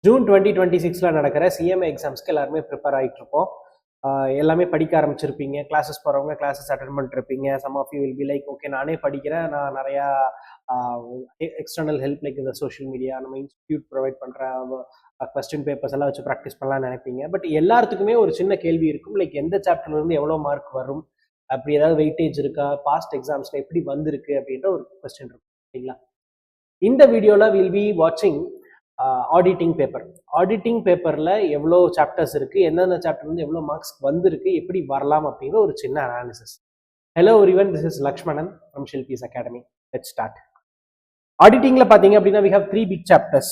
June 2026 நடக்கிற CMA எக்ஸாம்ஸ்க்கு எல்லாருமே prepare ஆகிட்டு இருப்போம். எல்லாமே படிக்க ஆரம்பிச்சிருப்பீங்க. கிளாஸஸ் போகிறவங்க கிளாஸஸ் அட்டன் பண்ணிருப்பீங்க. Some of you will be like, okay நானே படிக்கிறேன், நான் நிறையா எக்ஸ்டர்னல் ஹெல்ப் லைக் இந்த சோஷியல் மீடியா நம்ம இன்ஸ்டியூட் ப்ரொவைட் பண்ணுற கொஸ்டின் பேப்பர்ஸ் எல்லாம் வச்சு ப்ராக்டிஸ் பண்ணலாம்னு நினைப்பீங்க. பட் எல்லாத்துக்குமே ஒரு சின்ன கேள்வி இருக்கும், லைக் எந்த சாப்டர்லேருந்து எவ்வளோ மார்க் வரும், அப்படி ஏதாவது வெயிட்டேஜ் இருக்கா, பாஸ்ட் எக்ஸாம்ஸில் எப்படி வந்திருக்கு அப்படின்ற ஒரு கொஸ்டின் இருக்கும் சரிங்களா. இந்த வீடியோவில் வில் பி வாட்சிங் ஆடிட்டிங் பேப்பர். ஆடிட்டிங் பேப்பரில் எவ்வளோ சாப்டர்ஸ் இருக்குது, எந்தெந்த சாப்டர்லேருந்து எவ்வளோ மார்க்ஸ் வந்திருக்கு, எப்படி வரலாம் அப்படிங்கிற ஒரு சின்ன analysis. Hello everyone, this is Lakshmanan from Shilpi's academy. Let's start. ஆடிட்டிங்கில் பார்த்தீங்க அப்படின்னா we have 3 big chapters.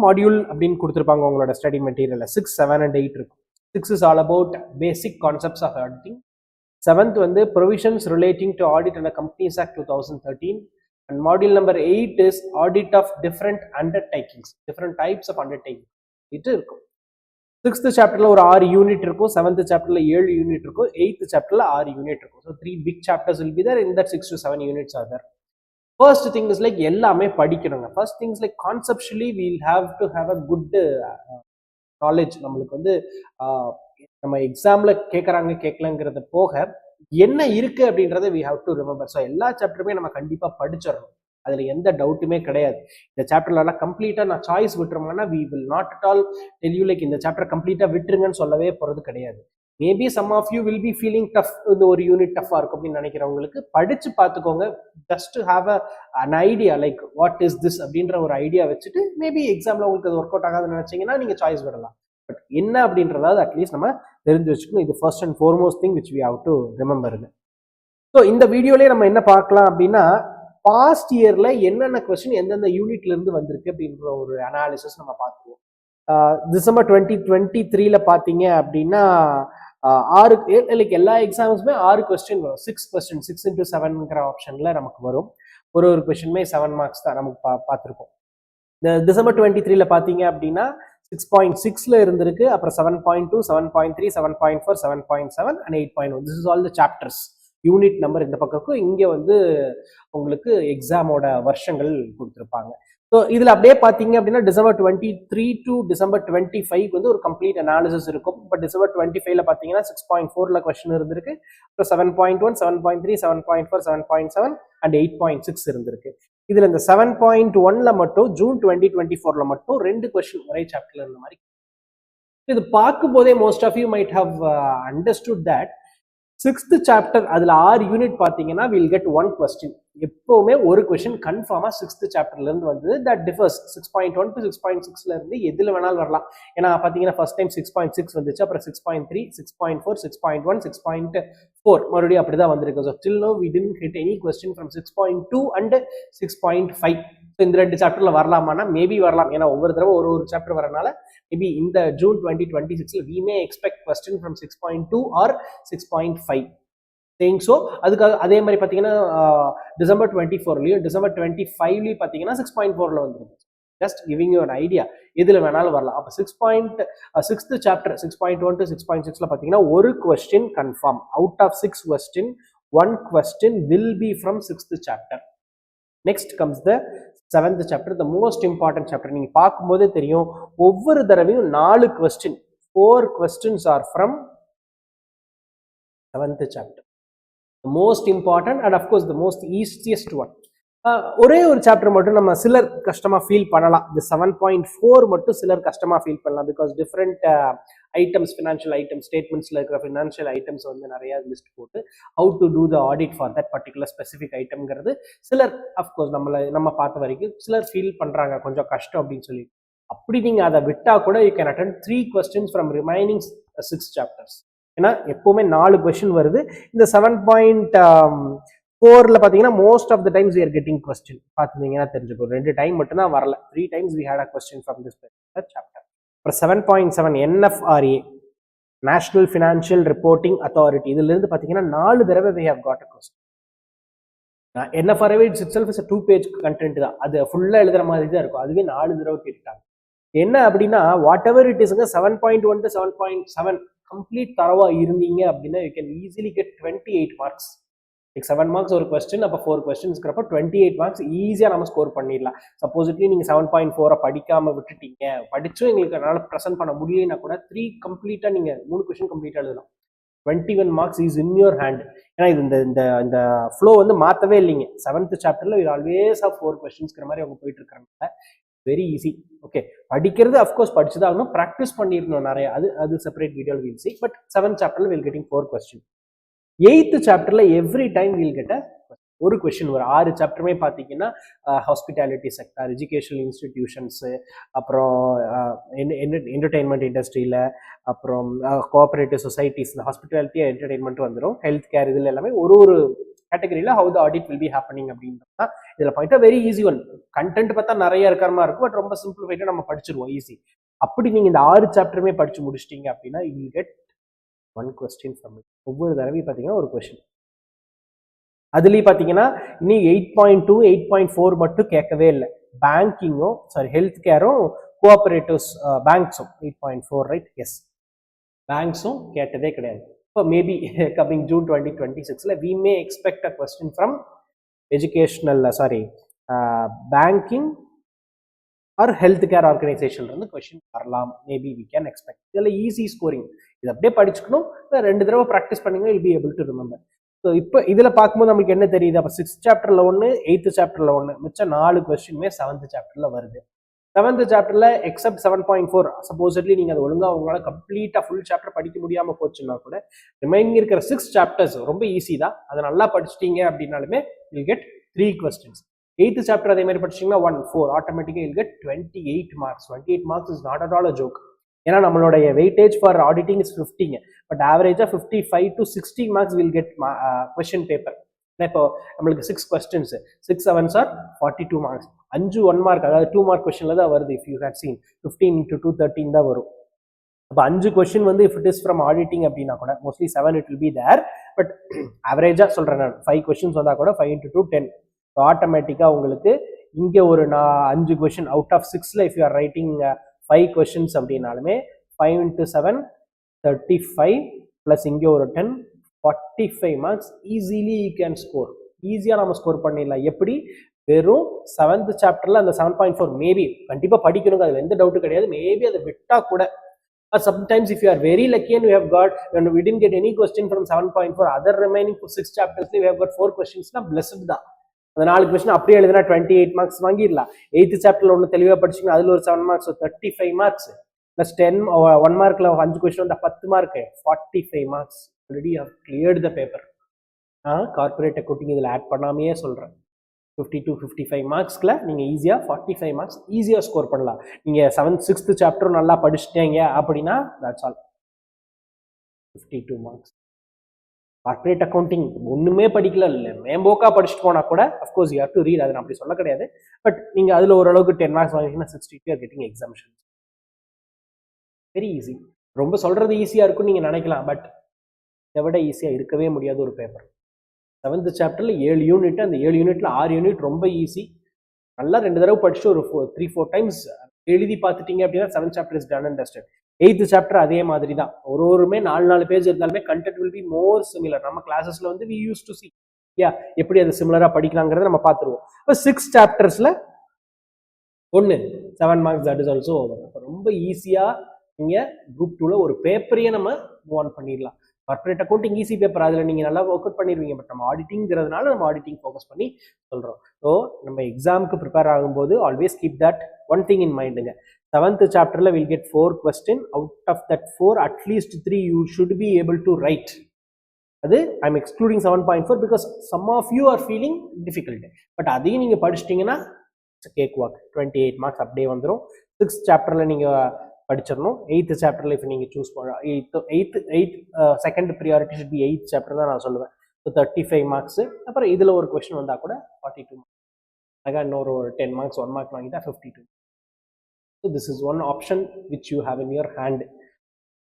Module அப்படின்னு கொடுத்துருப்பாங்க உங்களோட ஸ்டடி மெட்டீரியலில். 6, 7 and 8 இருக்கும். 6 is all about basic concepts of auditing. 7th வந்து provisions relating to audit under Companies Act 2013. And module number 8 is audit of different undertakings, different types of undertakings. இது இருக்கும். 6th chapterல ஒரு 6 unit இருக்கும், 7th chapterல 7 unit இருக்கும், 8th chapterல 6 unit இருக்கும். So 3 big chapters will be there. In that 6 to 7 units are there. First thing is like எல்லாமே படிக்கணுங்க. First thing is like conceptually we'll have to have a good knowledge. நம்மளுக்கு வந்து நம்ம எக்ஸாம்ல கேட்கறாங்க கேட்கலங்கிறத போக என்ன இருக்கு அப்படின்றத we have to remember. So எல்லா சாப்டருமே நம்ம கண்டிப்பா படிச்சிடணும், அதுல எந்த டவுட்டுமே கிடையாது. இந்த சாப்டர்லாம் கம்ப்ளீட்டா நான் சாய்ஸ் விட்டுருமானா we will not at all tell you like இந்த சாப்டர் கம்ப்ளீட்டா விட்டுருங்கன்னு சொல்லவே போறது கிடையாது. Maybe some of you will be feeling tough, இந்த ஒரு யூனிட் டஃபா இருக்கும் அப்படின்னு நினைக்கிறவங்களுக்கு படிச்சு பார்த்துக்கோங்க. Just to have an idea like what is this அப்படின்ற ஒரு ஐடியா வச்சுட்டு மேபி எக்ஸாம்ல உங்களுக்கு அது ஒர்க் அவுட் ஆகாதுன்னு நினைச்சீங்கன்னா நீங்க சாய்ஸ் விடலாம். பட் என்ன அப்படின்றதாவது அட்லீஸ்ட் நம்ம தெரிஞ்சு வச்சுக்கணும். இது first and foremost thing which we have to remember. So இந்த வீடியோலேயே நம்ம என்ன பார்க்கலாம் அப்படின்னா, பாஸ்ட் இயர்ல என்னென்ன கொஸ்டின் எந்தெந்த யூனிட்ல இருந்து வந்திருக்கு அப்படின்ற ஒரு அனாலிசிஸ் நம்ம பார்த்துருவோம். டிசம்பர் 2023 பார்த்தீங்க அப்படின்னா 6 லைக் எல்லா எக்ஸாம்ஸுமே 6 கொஸ்டின் வரும். 6 கொஸ்டின் 6 into 7ங்கிற ஆப்ஷன்ல நமக்கு வரும். ஒரு கொஸ்டினுமே 7 மார்க்ஸ் தான் நமக்கு பார்த்துருக்கோம். இந்த டிசம்பர் 23 பார்த்தீங்க அப்படின்னா 6.6ல இருந்திருக்கு, அப்புறம் 7.2, 7.3, 7.4, 7.7 and 8.1. This is all the chapters. Unit number இந்த பக்கம், இங்கே வந்து உங்களுக்கு எக்ஸாமோட வருஷங்கள் கொடுத்துருப்பாங்க. ஸோ இதில் அப்படியே பார்த்தீங்க அப்படின்னா டிசம்பர் 23 to டிசம்பர் 25 வந்து ஒரு கம்ப்ளீட் அனாலிசிஸ் இருக்கும். பட் டிசம்பர் 25ல பார்த்தீங்கன்னா 6.4ல கொஸ்டின் இருந்திருக்கு, அப்புறம் 7.1, 7.3, 7.4, 7.7 and 8.6 இருந்திருக்கு. இதுல இந்த 7.1ல மட்டும் ஜூன் 2024ல மட்டும் 2 கொஸ்டின் ஒரே சாப்டர்ல இருந்த மாதிரி. இது பார்க்கும் போதே most of you might have understood that 6th chapter அதுல 6 யூனிட் பார்த்தீங்கன்னா வில் கெட் 1 கொஸ்டின். எப்பவுமே ஒரு கொஸ்டின் கன்ஃபார்மா 6th சாப்டர்ல இருந்து வந்தது. தட் டிஃபர்ஸ் 6.1 to 6.6ல இருந்து எதுல வேணாலும் வரலாம். ஏன்னா பாத்தீங்கன்னா ஃபர்ஸ்ட் டைம் 6.6 வந்துச்சு, அப்புறம் 6.3, 6.4, 6.1, 6.4 மறுபடியும் அப்படிதான் வந்திருக்கு. So till now we didn't hit any question from 6.2 and 6.5. இந்த 2 சாப்டர்ல வரலாமான்னா மேபி வரலாம். ஏன்னா ஒவ்வொரு தடவை ஒரு சாப்டர் வரனால மேபி இந்த June 2026ல we may expect question from 6.2 or 6.5. saying so. அதுக்காக அதே மாதிரி பார்த்தீங்கன்னா டிசம்பர் 24லயும் டிசம்பர் 25லயும் பார்த்தீங்கன்னா 6.4ல வந்துருக்கு. Just giving you an idea, எதுல வேணாலும் வரலாம். அப்போ 6th சாப்டர் 6.1 to 6.6ல பார்த்தீங்கன்னா ஒரு question confirm. Out of 6 question 1 question will be from 6th chapter. Next comes the 7th chapter, the most important chapter. நீங்க பார்க்கும்போதே தெரியும், ஒவ்வொரு தடவையும் 4 question, 4 questions are from 7th chapter. The most important and of course the most easiest one. ஒரே ஒரு chapter மட்டும் நம்ம சிலர் கஷ்டமா ஃபீல் பண்ணலாம். இந்த 7.4 மட்டும் சிலர் கஷ்டமா ஃபீல் பண்ணலாம். Because different items, financial item ஸ்டேட்மெண்ட்ஸ்ல இருக்கிற ஃபினான்ஷியல் ஐட்டம்ஸ் வந்து நிறைய லிஸ்ட் போட்டு how to do the audit for that particular specific ஐட்டம்ங்கிறது சிலர் அஃப்கோர்ஸ் நம்ம பார்த்த வரைக்கும் சிலர் ஃபீல் பண்றாங்க கொஞ்சம் கஷ்டம் அப்படின்னு சொல்லி. அப்படி நீங்க அதை விட்டா கூட you can attend 3 questions from remaining 6 chapters. ஏன்னா எப்பவுமே 4 கொஸ்டின் வருது. இந்த 7.4ல பார்த்தீங்கன்னா most of the times we are getting question. பார்த்துருந்தீங்கன்னா தெரிஞ்சுக்கோ, 2 டைம் மட்டும் தான் வரல. 3 times we had a question from this chapter. அப்புறம் 7.7 NFRA, national financial reporting authority. இதுல இருந்து பார்த்தீங்கன்னா 4 தடவை we have got a question. NFRA itself is a 2-page content தான், அது ஃபுல்லா எழுதுற மாதிரி தான் இருக்கும். அதுவே 4 தடவை கேட்டுட்டாங்க. என்ன அப்படின்னா வாட் எவர் இட் இஸ்ங்க 7.1 to 7.7 கம்ப்ளீட் தரவா இருந்தீங்க அப்படின்னா you can easily get 28 marks. like 7 marks ஒரு question, அப்போ 4 questions-ங்கிறப்ப 28 marks ஈஸியாக நம்ம ஸ்கோர் பண்ணிடலாம். சப்போசிட்லி நீங்கள் 7.4 படிக்காமல் விட்டுட்டீங்க, படிச்சும் எங்களுக்கு அதனால் ப்ரெசென்ட் பண்ண முடியலைன்னா கூட 3 கம்ப்ளீட்டாக நீங்கள் 3 கொஸ்டின் கம்ப்ளீட்டாக எழுதலாம். 21 marks is in your hand. ஏன்னா இது இந்த ஃப்ளோ வந்து மாற்றவே இல்லைங்க. 7th சாப்டரில் வில் ஆல்வேஸ் ஆஃப் 4 questions-ங்கிற மாதிரி அவங்க போயிட்டு இருக்காங்க. Very easy. ஓகே, படிக்கிறது அஃப்கோர்ஸ் படிச்சுதான் ஆகணும், ப்ராக்டிஸ் பண்ணிடணும் நிறைய. அது separate video will see. But 7th சாப்டரில் வில் கெட்டிங் 4 questions. 8th சாப்டர்ல எவ்ரி டைம் வில் கெட் ஒரு கொஸ்டின் வரும். 6 சாப்டருமே பார்த்தீங்கன்னா ஹாஸ்பிட்டாலிட்டி செக்டார், எஜுகேஷனல் இன்ஸ்டிடியூஷன்ஸு, அப்புறம் என்டர்டெயின்மெண்ட் இண்டஸ்ட்ரியில், அப்புறம் கோஆபரேட்டிவ் சொசைட்டிஸ், இந்த ஹாஸ்பிட்டாலிட்டி என்டர்டெயின்மெண்ட் வந்துடும், ஹெல்த் கேர், இதில் எல்லாமே ஒரு கேட்டகரியில் how the audit will be happening அப்படின்றத இதில் point very easy one. Content பார்த்தா நிறைய இருக்கிற மாதிரி இருக்கும், பட் ரொம்ப சிம்பிளிஃபைடாக நம்ம படிச்சிருவோம் ஈஸி. அப்படி நீங்கள் இந்த 6 சாப்டருமே படிச்சு முடிச்சிட்டிங்க அப்படின்னா you will get 1 question from it. ஒவ்வொரு தடவையும் பார்த்தீங்கன்னா ஒரு கொஸ்டின். அதுலேயும் பார்த்தீங்கன்னா இன்னும் 8.2 8.4 மட்டும் கேட்கவே இல்லை. பேங்கிங்கும் ஹெல்த் கேரும் கோஆபரேட்டிவ்ஸ் பேங்க்ஸும் 8.4 ரைட்? எஸ், பேங்க்ஸும் கேட்டதே கிடையாது. இப்போ maybe coming June 2026 we may expect a question from educational banking or health care organisation வந்து கொஸ்டின் வரலாம். Maybe we can expect. இதில் ஈஸி ஸ்கோரிங், இது அப்படியே படிச்சுக்கணும், 2 தடவை ப்ராக்டிஸ் பண்ணிங்க, will be able to remember. So இப்போ இதில் பார்க்கும்போது நமக்கு என்ன தெரியுது, அப்போ 6th சாப்டரில் 1, 8th சாப்டரில் 1, மிச்சம் 4 கொஸ்டின்மே 7th சாப்டரில் வருது. 7th சாப்டரில் எக்ஸப்ட் 7.4 சப்போஸ்லி நீங்கள் அது ஒழுங்காக உங்களால் கம்ப்ளீட்டாக ஃபுல் சாப்டர் படிக்க முடியாமல் போச்சுன்னா கூட ரிமைனிங் இருக்கிற 6 சாப்டர்ஸ் ரொம்ப ஈஸி தான். அதை நல்லா படிச்சிட்டீங்க அப்படின்னாலுமே will get 3 questions. 8th chapter அதே மாதிரி படிச்சிங்கன்னா 1 4 ஆட்டோமேட்டிக்காக will get 28 marks. 28 marks is not at all a joke. ஏன்னா நம்மளுடைய weightage for auditing is 50, but ஆவரேஜாக 55 to 60 marks will get question paper. இப்போ நம்மளுக்கு 6 questions, 6 7s are 42 marks. 5 1 mark, அதாவது 2 mark கொஸ்டினில் தான் வருது. If you had seen 15 into 2 13 தான் வரும். அப்போ 5 கொஸ்டின் வந்து if it is from auditing அப்படின்னா கூட mostly 7 it will be there, but ஆவரேஜாக சொல்கிறேன் நான் 5 questions வந்தால் கூட 5 into 2 10. ஸோ ஆட்டோமேட்டிக்காக உங்களுக்கு இங்கே ஒரு 5 கொஸ்டின் அவுட் ஆஃப் 6ல் if you are writing 5 questions அப்படின்னாலுமே 5 into 7 35 ப்ளஸ் இங்கே ஒரு 10 45 marks easily you can score. ஈஸியாக நம்ம ஸ்கோர் பண்ணிடலாம். எப்படி? வெறும் 7th சாப்டரில் அந்த 7.4 மேபி கண்டிப்பாக படிக்கணுங்க, அதில் எந்த டவுட்டும் கிடையாது. மேபி அதை விட்டா கூட sometimes if you are very lucky and we didn't get any question from 7.4, other remaining 6 chapters we have got 4 questions na blessed da. அந்த 4 கொஸ்டின் அப்படியே எழுதினா 28 மார்க்ஸ் வாங்கிடலாம். 8th சாப்டர்ல ஒன்று தெளிவாக படிச்சிங்கன்னா அதில் ஒரு 7 marks, 35 marks ப்ளஸ் 10 1 மார்க்கில் 5 கொஸ்டின் வந்தால் 10 mark 45 marks. Already have cleared the paper. Corporate accounting இதில் ஆட் பண்ணாமையே சொல்கிறேன். 52 55 மார்க்ஸ்ல நீங்கள் ஈஸியாக 45 marks ஈஸியாக ஸ்கோர் பண்ணலாம். நீங்கள் 6th சாப்டரும் நல்லா படிச்சுட்டீங்க அப்படின்னா that's all. 52 marks. Corporate accounting ஒன்றுமே படிக்கல, இல்லை மேம்போக்கா படிச்சுட்டு போனால் கூட of course you have to read, அதை நான் அப்படி சொல்ல கிடையாது. பட் நீங்கள் அதில் ஓரளவுக்கு 10 marks வாங்கிட்டீங்கன்னா 62 are getting exemption. Very easy. ரொம்ப சொல்கிறது ஈஸியாக இருக்குன்னு நீங்கள் நினைக்கலாம், பட் இதை விட ஈஸியாக இருக்கவே முடியாத ஒரு பேப்பர். 7th சாப்டரில் 7 யூனிட், அந்த 7 யூனிட்ல 6 யூனிட் ரொம்ப ஈஸி. நல்லா 2 தடவை படிச்சுட்டு ஒரு 3-4 times எழுதி பார்த்துட்டீங்க அப்படின்னா 7th chapter is done and dusted. 8th chapter அதே மாதிரி தான். ஒருமே 4 பேஜ் இருந்தாலுமே content will be more similar. நம்ம கிளாஸஸ்ல வந்து வி யூஸ் டு சி எப்படி அது சிமிலரா படிக்கலாங்கிறத நம்ம பார்த்துருவோம். இப்போ 6 சாப்டர்ஸ்ல 1 7 marks, that is also over. அப்போ ரொம்ப ஈஸியா நீங்க குரூப் 2ல ஒரு பேப்பரையே நம்ம மூவ் ஆன் பண்ணிடலாம். கார்பரேட் அக்கௌண்டிங் ஈஸி பேப்பர், அதில் நீங்கள் நல்லா ஒர்க் அவுட் பண்ணிடுவீங்க. பட் நம்ம ஆடிட்டிங்கிறதுனால நம்ம ஆடிட்டிங் ஃபோக்கஸ் பண்ணி சொல்கிறோம். ஸோ நம்ம எக்ஸாமுக்கு ப்ரிப்பேர் ஆகும்போது always keep that one thing in மைண்டுங்க. 7th சாப்டரில் will get 4 questions. Out of that 4 at least 3 you should be able to write. அது I am excluding 7.4 because some of you are feeling difficult. But அதையும் நீங்கள் படிச்சிட்டிங்கன்னா cake walk 28 marks அப்படியே வந்துடும். 6th சாப்டரில் நீங்கள் படிச்சிடணும். 8th சாப்டர்ல இப்போ நீங்கள் சூஸ் பண்ண 8th second priority should be 8th chapter தான் நான் சொல்லுவேன். So 35 marks. அப்புறம் இதில் ஒரு கொஸ்டின் வந்தால் கூட 42 marks. அதான் இன்னொரு 10 marks 1 mark வாங்கிட்டா 52. So this is one option which you have in your hand.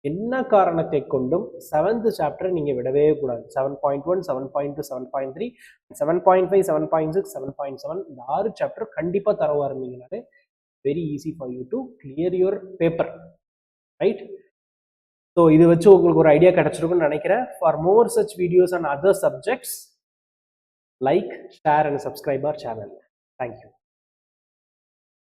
என்ன காரணத்தை கொண்டும் 7th சாப்டரை நீங்கள் விடவே கூடாது. 7.1 7.2 7.3 7.5 7.6 7.7 இந்த 6 சாப்டர் கண்டிப்பாக தரவா இருந்தீங்கன்னாலே very easy for you to clear your paper, right? So இது வச்சு உங்களுக்கு ஒரு ஐடியா கிடைச்சிருக்கும்னு நினைக்கிறேன். For more such videos on other subjects, like, share and subscribe our channel. Thank you.